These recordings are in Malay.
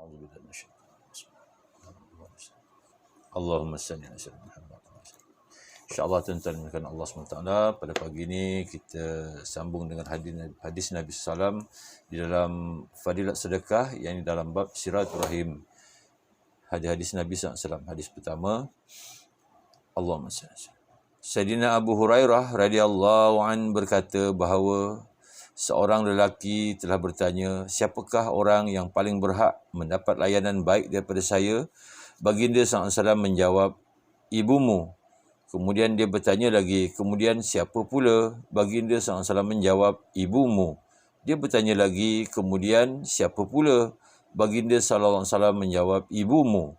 A'udzubillahi minasyaitonir rajim. Allahumma salli ala sayyidina Muhammad. InsyaAllah tuan-tuan dan Allah SWT, pada pagi ini kita sambung dengan hadis Nabi SAW di dalam Fadilat Sedekah, yang dalam bab Silaturahim. Hadis Nabi SAW. Hadis pertama, Allahumma salli. Sayyidina Abu Hurairah radhiyallahu an berkata bahawa seorang lelaki telah bertanya, siapakah orang yang paling berhak mendapat layanan baik daripada saya? Baginda SAW menjawab, ibumu. Kemudian dia bertanya lagi, kemudian siapa pula? Baginda SAW menjawab, ibumu. Dia bertanya lagi, kemudian siapa pula? Baginda SAW menjawab, ibumu.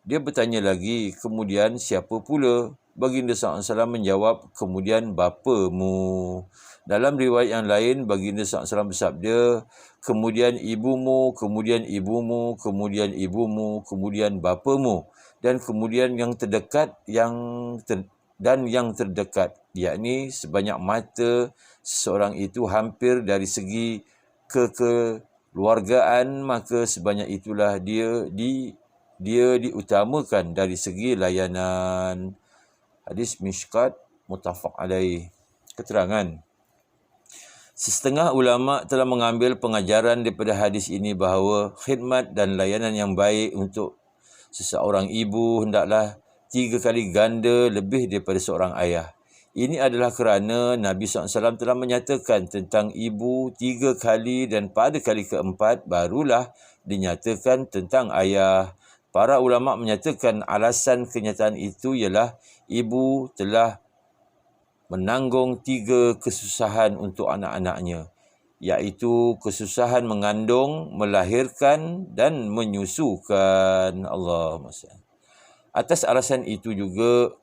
Dia bertanya lagi, kemudian siapa pula? Baginda SAW menjawab, kemudian bapamu. Dalam riwayat yang lain, Baginda SAW bersabda, kemudian ibumu, kemudian ibumu, kemudian ibumu, kemudian bapamu, dan kemudian yang terdekat, yang terdekat, yakni sebanyak mata seseorang itu hampir dari segi kekeluargaan, maka sebanyak itulah dia diutamakan dari segi layanan. Hadis Mishkat muttafaq alaih. Keterangan, setengah ulama telah mengambil pengajaran daripada hadis ini bahawa khidmat dan layanan yang baik untuk seseorang ibu hendaklah 3 kali ganda lebih daripada seorang ayah. Ini adalah kerana Nabi SAW telah menyatakan tentang ibu 3 kali, dan pada kali keempat barulah dinyatakan tentang ayah. Para ulama menyatakan alasan kenyataan itu ialah ibu telah menanggung 3 kesusahan untuk anak-anaknya, iaitu kesusahan mengandung, melahirkan dan menyusukan. Allahumma salli. Atas alasan itu juga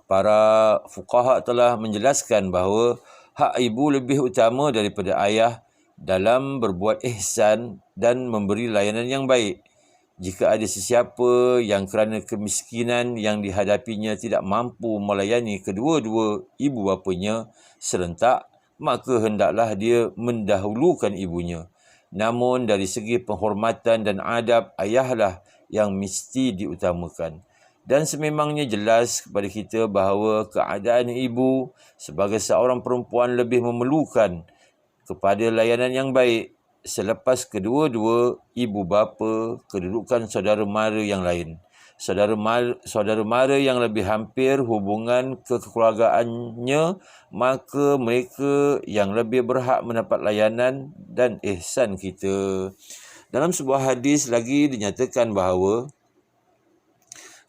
para fuqaha telah menjelaskan bahawa hak ibu lebih utama daripada ayah dalam berbuat ihsan dan memberi layanan yang baik. Jika ada sesiapa yang kerana kemiskinan yang dihadapinya tidak mampu melayani kedua-dua ibu bapanya serentak, maka hendaklah dia mendahulukan ibunya. Namun dari segi penghormatan dan adab, ayahlah yang mesti diutamakan. Dan sememangnya jelas kepada kita bahawa keadaan ibu sebagai seorang perempuan lebih memerlukan kepada layanan yang baik selepas kedua-dua ibu bapa, kedudukan saudara mara yang lain. Saudara mara yang lebih hampir hubungan kekeluargaannya, maka mereka yang lebih berhak mendapat layanan dan ihsan kita. Dalam sebuah hadis lagi dinyatakan bahawa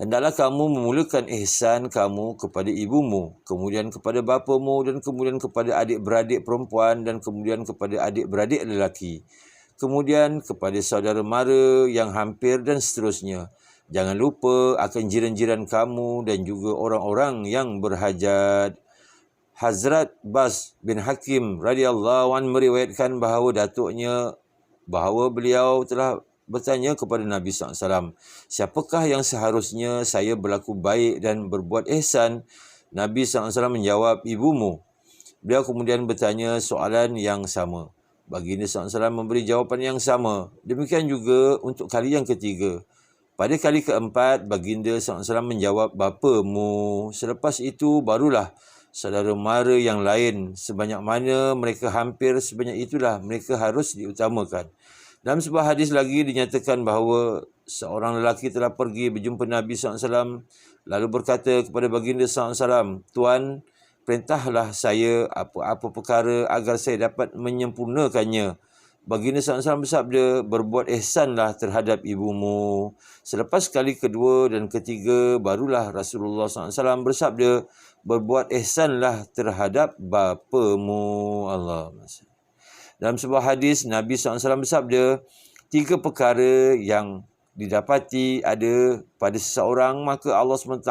hendaklah kamu memulakan ihsan kamu kepada ibumu, kemudian kepada bapamu, dan kemudian kepada adik-beradik perempuan, dan kemudian kepada adik-beradik lelaki, kemudian kepada saudara mara yang hampir, dan seterusnya. Jangan lupa akan jiran-jiran kamu dan juga orang-orang yang berhajat. Hazrat Bas bin Hakim radhiyallahu anhu meriwayatkan bahawa beliau telah bertanya kepada Nabi SAW, siapakah yang seharusnya saya berlaku baik dan berbuat ihsan? Nabi SAW menjawab, ibumu. Beliau kemudian bertanya soalan yang sama. Baginda SAW memberi jawapan yang sama. Demikian juga untuk kali yang ketiga. Pada kali keempat, Baginda SAW menjawab, bapamu. Selepas itu barulah saudara mara yang lain. Sebanyak mana mereka hampir, sebanyak itulah mereka harus diutamakan. Dalam sebuah hadis lagi dinyatakan bahawa seorang lelaki telah pergi berjumpa Nabi SAW, lalu berkata kepada Baginda SAW, Tuan, perintahlah saya apa-apa perkara agar saya dapat menyempurnakannya. Baginda SAW bersabda, berbuat ihsanlah terhadap ibumu. Selepas kali kedua dan ketiga, barulah Rasulullah SAW bersabda, berbuat ihsanlah terhadap bapamu. Allahumma. Dalam sebuah hadis, Nabi SAW bersabda, 3 perkara yang didapati ada pada seseorang, maka Allah SWT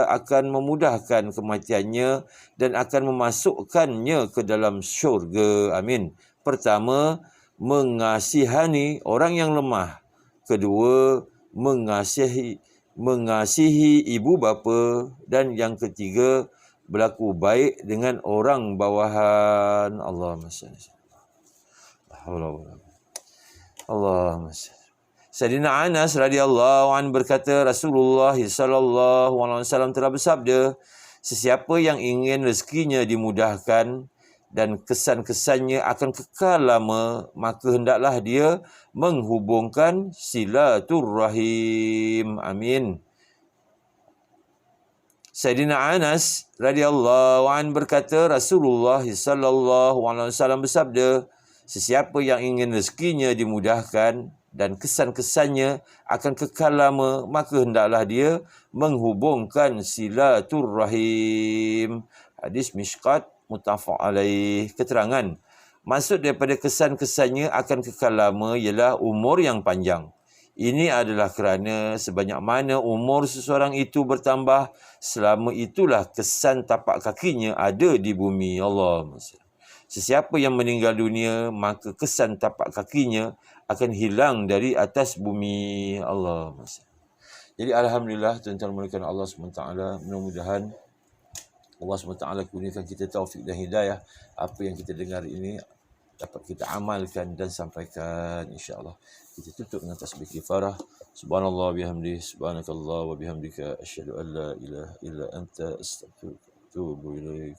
akan memudahkan kematiannya dan akan memasukkannya ke dalam syurga. Amin. Pertama, mengasihani orang yang lemah. Kedua, mengasihi ibu bapa. Dan yang ketiga, berlaku baik dengan orang bawahan. Allahumma salli. Allahumma salli. Sayyidina Anas radhiyallahu anhu berkata, Rasulullah sallallahu alaihi wasallam telah bersabda, sesiapa yang ingin rezekinya dimudahkan dan kesan-kesannya akan kekal lama, maka hendaklah dia menghubungkan silaturrahim. Amin. Sayyidina Anas radhiyallahu anhu berkata, Rasulullah sallallahu alaihi wasallam bersabda, sesiapa yang ingin rezekinya dimudahkan dan kesan-kesannya akan kekal lama, maka hendaklah dia menghubungkan silaturrahim. Hadis Mishkat muttafaq alaih. Keterangan, maksud daripada kesan-kesannya akan kekal lama ialah umur yang panjang. Ini adalah kerana sebanyak mana umur seseorang itu bertambah, selama itulah kesan tapak kakinya ada di bumi. Allah. Sesiapa yang meninggal dunia, maka kesan tapak kakinya akan hilang dari atas bumi. Allah. Jadi alhamdulillah, tuan-tuan muliakan Allah SWT, mudah-mudahan Allah SWT kurniakan kita taufik dan hidayah. Apa yang kita dengar ini dapat kita amalkan dan sampaikan, insya-Allah. Kita tutup dengan tasbih kifarah. Subhanallah bihamdihi, subhanakallah wa bihamdika, asyhadu an la ilaha illa anta, astaghfiruka wa atubu ilaik.